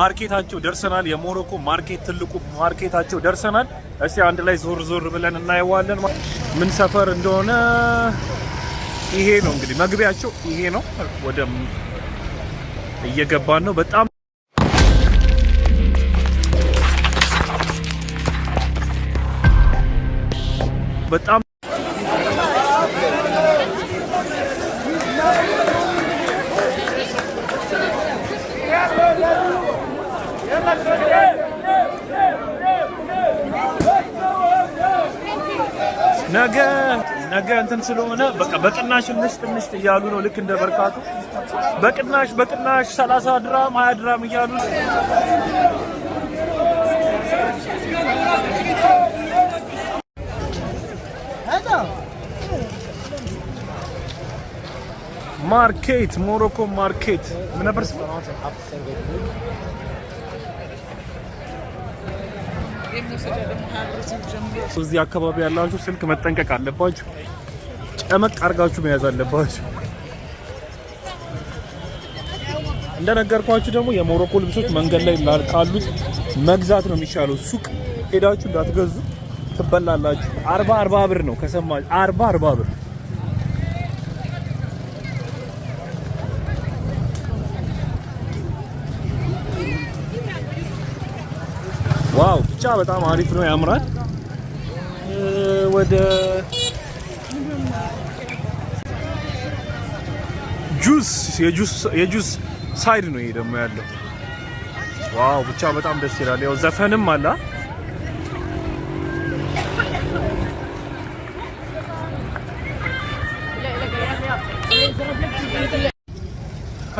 ማርኬታቸው ደርሰናል። የሞሮኮ ማርኬት ትልቁ ማርኬታቸው ደርሰናል። እስቲ አንድ ላይ ዞር ዞር ብለን እናየዋለን ምን ሰፈር እንደሆነ። ይሄ ነው እንግዲህ መግቢያቸው ይሄ ነው። ወደ እየገባን ነው። በጣም ነገ እንትን ስለሆነ በቃ በቅናሽ እንስጥ እያሉ ነው። ልክ እንደ በርካቱ በቅናሽ 30 ድራም 20 ድራም እያሉ ማርኬት ሞሮኮ ማርኬት ምን ነበር እዚህ አካባቢ ያላችሁ ስልክ መጠንቀቅ አለባችሁ። ጨመቅ አርጋችሁ መያዝ አለባችሁ። እንደነገርኳችሁ ደግሞ የሞሮኮ ልብሶች መንገድ ላይ ካሉት መግዛት ነው የሚሻለው። ሱቅ ሄዳችሁ እንዳትገዙ ትበላላችሁ። 40 ብር ነው ከሰማችሁ 40 ብር። ዋው ብቻ በጣም አሪፍ ነው፣ ያምራል። ወደ የጁስ ሳይድ ነው ይሄ ደግሞ ያለው። ዋው ብቻ በጣም ደስ ይላል። ያው ዘፈንም አለ።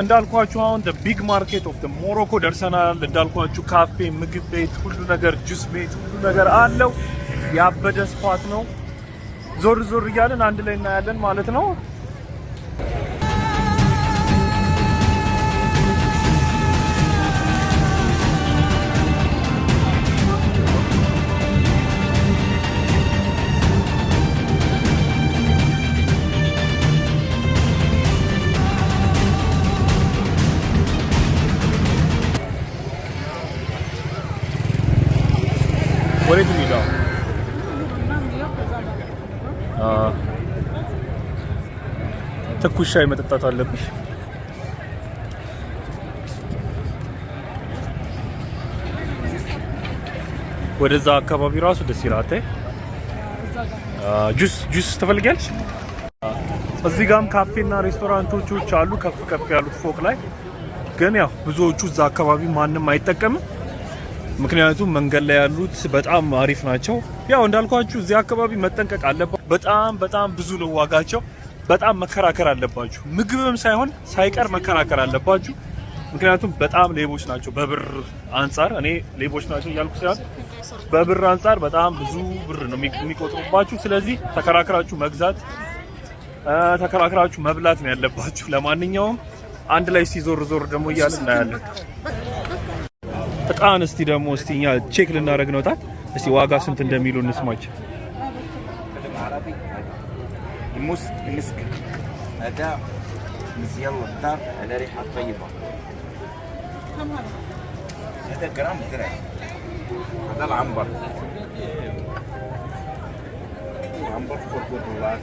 እንዳልኳችሁ አሁን the big market of the Morocco ደርሰናል። እንዳልኳችሁ ካፌ፣ ምግብ ቤት፣ ሁሉ ነገር ጁስ ቤት፣ ሁሉ ነገር አለው። ያበደ ስፓት ነው። ዞር ዞር እያለን አንድ ላይ እናያለን ማለት ነው። ወዴት ነው? ትኩስ ሻይ መጠጣት አለብሽ። ወደዛ አካባቢ ራሱ ደስ ይላል። ጁስ ትፈልጊያለሽ? እዚህ ጋርም ካፌና ሬስቶራንቶች አሉ ከፍ ያሉት ፎቅ ላይ። ግን ያው ብዙዎቹ እዛ አካባቢ ማንም አይጠቀምም። ምክንያቱም መንገድ ላይ ያሉት በጣም አሪፍ ናቸው። ያው እንዳልኳችሁ እዚህ አካባቢ መጠንቀቅ አለባችሁ። በጣም ብዙ ነው ዋጋቸው። በጣም መከራከር አለባችሁ። ምግብም ሳይሆን ሳይቀር መከራከር አለባችሁ። ምክንያቱም በጣም ሌቦች ናቸው በብር አንፃር። እኔ ሌቦች ናቸው እያልኩ ሳይሆን በብር አንፃር በጣም ብዙ ብር ነው የሚቆጥሩባችሁ። ስለዚህ ተከራክራችሁ መግዛት፣ ተከራክራችሁ መብላት ነው ያለባችሁ። ለማንኛውም አንድ ላይ ሲዞር ደግሞ እያልን እናያለን። እጣን እስቲ እኛ ቼክ ልናደርግ ነው። እጣን እስቲ ዋጋ ስንት እንደሚሉ እንስማቸው። المسك هذا مزيان الدار على ريحه طيبه. كم هذا جرام درهم. هذا العنبر $4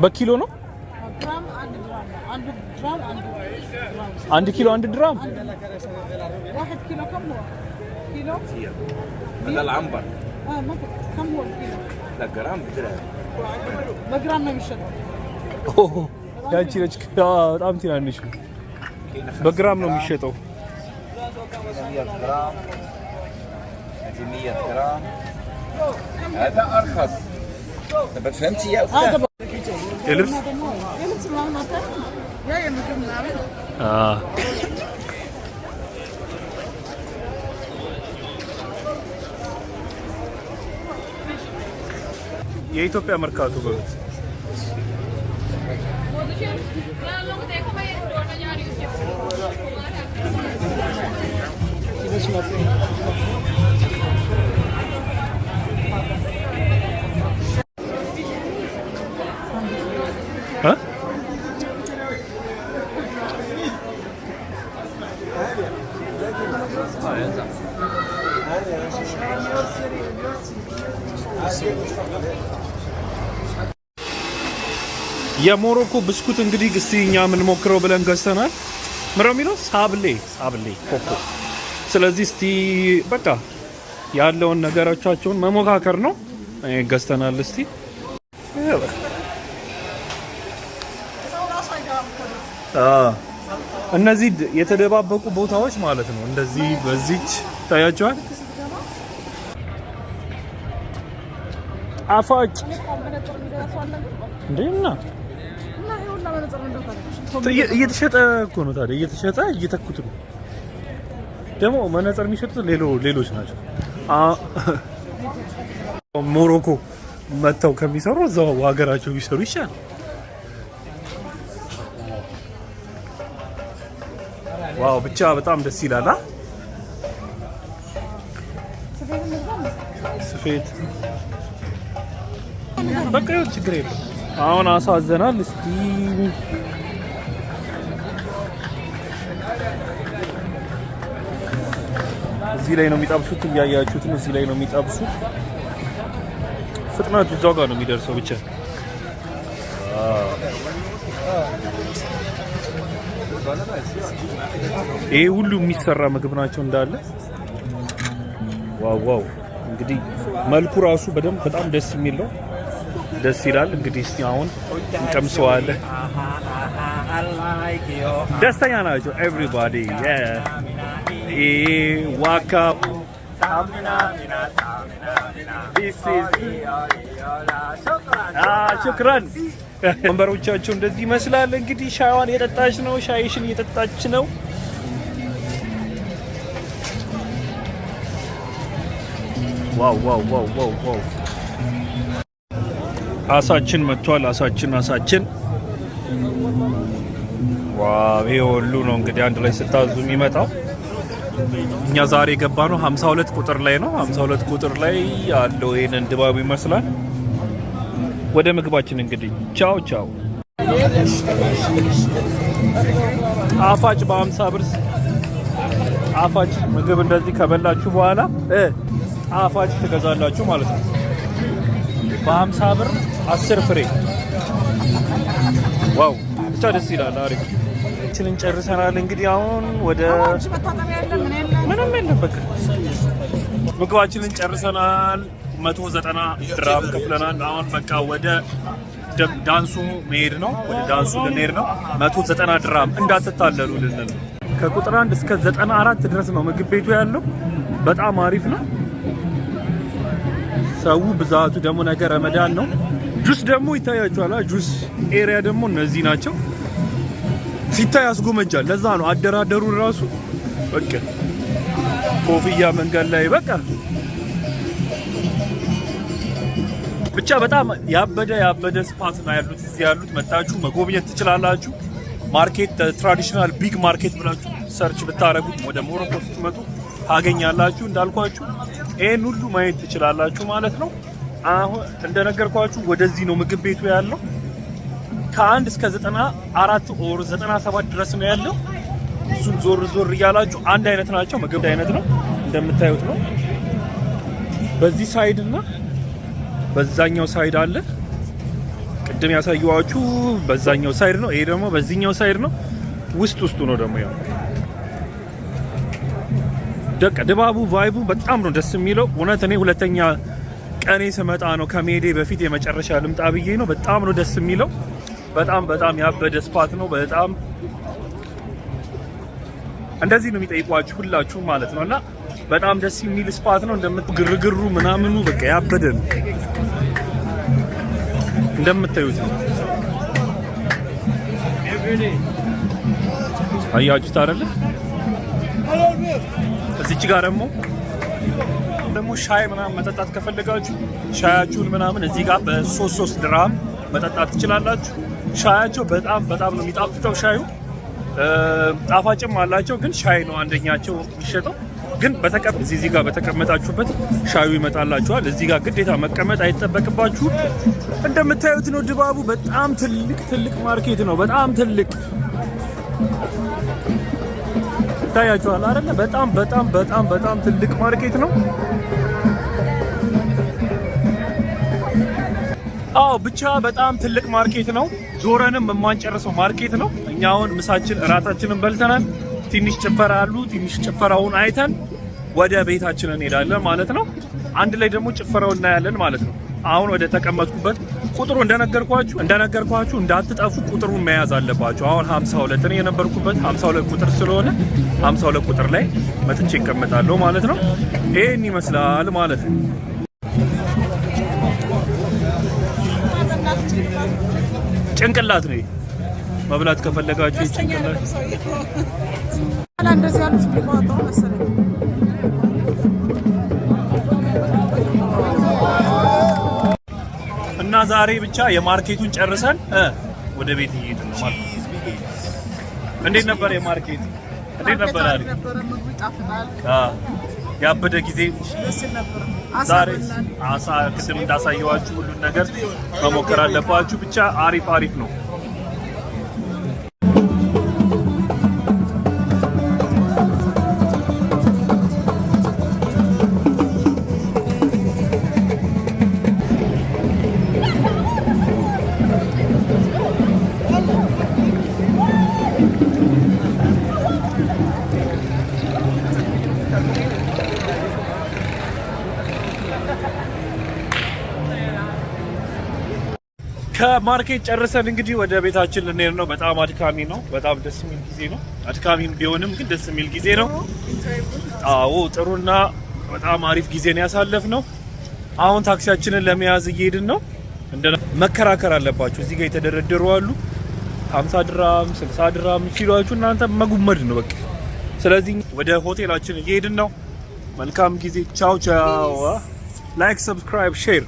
በኪሎ ነው? جرام 1 درام 1 كيلو 1 درام. 1 كيلو كم هو؟ كيلو؟ هذا العنبر. كم هو الكيلو؟ لا جرام بدرهم. በግራም ነው የሚሸጠው። ያቺ ነች በጣም ትናንሽ በግራም ነው የሚሸጠው። 100 جرام 100 جرام. هذا ارخص. طب فهمتي يا اختي؟ የልብስ ማለት ያ የምግብ ምናምን የኢትዮጵያ መርካቶ በሉት። የሞሮኮ ብስኩት እንግዲህ እስቲ እኛ ምን ሞክረው ብለን ገዝተናል። ምረው የሚለው ሳብሌ ኮኮ። ስለዚህ እስቲ በቃ ያለውን ነገሮቻቸውን መሞካከር ነው። ገዝተናል። እስቲ እነዚህ የተደባበቁ ቦታዎች ማለት ነው። እንደዚህ በዚች ታያቸዋል። አፋጭ እንደና እየተሸጠ እኮ ነው። ታዲያ እየተሸጠ እየተኩት ነው። ደግሞ መነጽር የሚሸጡት ሌሎች ናቸው። ሞሮኮ መጥተው ከሚሰሩ እዛው ሀገራቸው ቢሰሩ ይሻላል። ዋው ብቻ በጣም ደስ ይላል። ስፌት በቃ ይኸው ችግር የለም። አሁን አሳዘናል። እስቲ እዚህ ላይ ነው የሚጠብሱት። እያያችሁት ነው። እዚህ ላይ ነው የሚጠብሱት። ፍጥነቱ እዛው ጋር ነው የሚደርሰው። ብቻ ይሄ ሁሉ የሚሰራ ምግብ ናቸው እንዳለ። ዋው እንግዲህ መልኩ ራሱ በደንብ በጣም ደስ የሚል ነው። ደስ ይላል። እንግዲህ እስቲ አሁን እንቀምሰዋለን። ደስተኛ ናቸው ኤቭሪባዲ። ዋካ ሹክራን። ወንበሮቻቸው እንደዚህ ይመስላል። እንግዲህ ሻይዋን እየጠጣች ነው። ሻይሽን እየጠጣች ነው። ዋው አሳችን መጥቷል። አሳችን ዋው ይሄ ሁሉ ነው እንግዲህ አንድ ላይ ስታዙ የሚመጣው። እኛ ዛሬ የገባ ነው 52 ቁጥር ላይ ነው። 52 ቁጥር ላይ ያለው ይሄንን ድባቡ ይመስላል። ወደ ምግባችን እንግዲህ ቻው። ጣፋጭ በ50 ብር ጣፋጭ ምግብ እንደዚህ ከበላችሁ በኋላ ጣፋጭ ትገዛላችሁ ማለት ነው። በ50 ብር 10 ፍሬ። ዋው ብቻ ደስ ይላል። አሪፍ ችንን ጨርሰናል። እንግዲህ አሁን ወደ ምንም የለም በቃ ምግባችንን ጨርሰናል። 190 ድራም ከፍለናል። አሁን በቃ ወደ ዳንሱ መሄድ ነው። ወደ ዳንሱ ልንሄድ ነው። 190 ድራም እንዳትታለሉ ልንል። ከቁጥር 1 እስከ 94 ድረስ ነው ምግብ ቤቱ ያለው። በጣም አሪፍ ነው። ሰው ብዛቱ ደግሞ ነገ ረመዳን ነው። ጁስ ደግሞ ይታያችኋል። ጁስ ኤሪያ ደግሞ እነዚህ ናቸው። ሲታይ ያስጎመጃል። ለዛ ነው አደራደሩ ራሱ በቃ ኮፍያ መንገድ ላይ በቃ ብቻ በጣም ያበደ ስፓት ነው ያሉት። እዚህ ያሉት መታችሁ መጎብኘት ትችላላችሁ። ማርኬት ትራዲሽናል ቢግ ማርኬት ብላችሁ ሰርች ብታረጉት ወደ ሞሮኮ ስትመጡ ታገኛላችሁ። እንዳልኳችሁ ይሄን ሁሉ ማየት ትችላላችሁ ማለት ነው። አሁን እንደነገርኳችሁ ወደዚህ ነው ምግብ ቤቱ ያለው። ከ1 እስከ 94 ኦር 97 ድረስ ነው ያለው። እሱን ዞር እያላችሁ አንድ አይነት ናቸው። ምግብ አይነት ነው እንደምታዩት ነው። በዚህ ሳይድ እና በዛኛው ሳይድ አለ። ቅድም ያሳየኋችሁ በዛኛው ሳይድ ነው። ይሄ ደግሞ በዚህኛው ሳይድ ነው። ውስጡ ነው ደግሞ ያው ደቀ ድባቡ ቫይቡ በጣም ነው ደስ የሚለው። እውነት እኔ ሁለተኛ ቀኔ ስመጣ ነው ከሜዴ በፊት የመጨረሻ ልምጣ ብዬ ነው። በጣም ነው ደስ የሚለው። በጣም ያበደ ስፓት ነው። በጣም እንደዚህ ነው የሚጠይቋችሁ ሁላችሁ ማለት ነውና በጣም ደስ የሚል ስፓት ነው። ግርግሩ ምናምኑ በቃ ያበደ ነው እንደምታዩት ነው። አያችሁት አይደለ? እዚች ጋር ደግሞ ሻይ ምናምን መጠጣት ከፈለጋችሁ ሻያችሁን ምናምን እዚህ ጋር በ3 ድራም መጠጣት ትችላላችሁ። ሻያቸው በጣም ነው የሚጣፍጠው። ሻዩ ጣፋጭም አላቸው፣ ግን ሻይ ነው አንደኛቸው የሚሸጠው። ግን እዚህ ጋር በተቀመጣችሁበት ሻዩ ይመጣላችኋል። እዚህ ጋር ግዴታ መቀመጥ አይጠበቅባችሁም። እንደምታዩት ነው ድባቡ። በጣም ትልቅ ማርኬት ነው። በጣም ትልቅ ታያችኋል አይደለ? በጣም ትልቅ ማርኬት ነው። አዎ ብቻ በጣም ትልቅ ማርኬት ነው። ዞረንም የማንጨርሰው ማርኬት ነው። እኛ አሁን ምሳችን እራታችንን በልተናል። ትንሽ ጭፈራ አሉ። ትንሽ ጭፈራውን አይተን ወደ ቤታችን እንሄዳለን ማለት ነው። አንድ ላይ ደግሞ ጭፈራውን እናያለን ማለት ነው። አሁን ወደ ተቀመጥኩበት ቁጥሩ እንደነገርኳችሁ እንዳትጠፉ ቁጥሩን መያዝ አለባችሁ። አሁን 52 እኔ የነበርኩበት 52 ቁጥር ስለሆነ 52 ቁጥር ላይ መጥቼ እቀመጣለሁ ማለት ነው። ይሄን ይመስላል ማለት ነው። ጭንቅላት ነው መብላት ከፈለጋችሁ ጭንቅላት እንደዚህ ያሉት ሊቋጠሩ መሰለኝ። እና ዛሬ ብቻ የማርኬቱን ጨርሰን ወደ ቤት እየሄድን ነው ማለት ነው። እንዴት ነበር የማርኬት? እንዴት ነበር? አሪፍ ያበደ ጊዜ ዛሬ አሳ ቅድም እንዳሳየዋችሁ ሁሉን ነገር መሞከር አለባችሁ። ብቻ አሪፍ ነው። ከማርኬት ጨርሰን እንግዲህ ወደ ቤታችን ልንሄድ ነው። በጣም አድካሚ ነው። በጣም ደስ የሚል ጊዜ ነው። አድካሚም ቢሆንም ግን ደስ የሚል ጊዜ ነው። አዎ ጥሩና በጣም አሪፍ ጊዜ ነው ያሳለፍነው። አሁን ታክሲያችንን ለመያዝ እየሄድን ነው። መከራከር አለባችሁ። እዚህ ጋር የተደረደሩ አሉ 50 ድራም 60 ድራም ሲሏችሁ እናንተ መጉመድ ነው በቃ። ስለዚህ ወደ ሆቴላችን እየሄድን ነው። መልካም ጊዜ። ቻው ቻው። ላይክ፣ ሰብስክራይብ፣ ሼር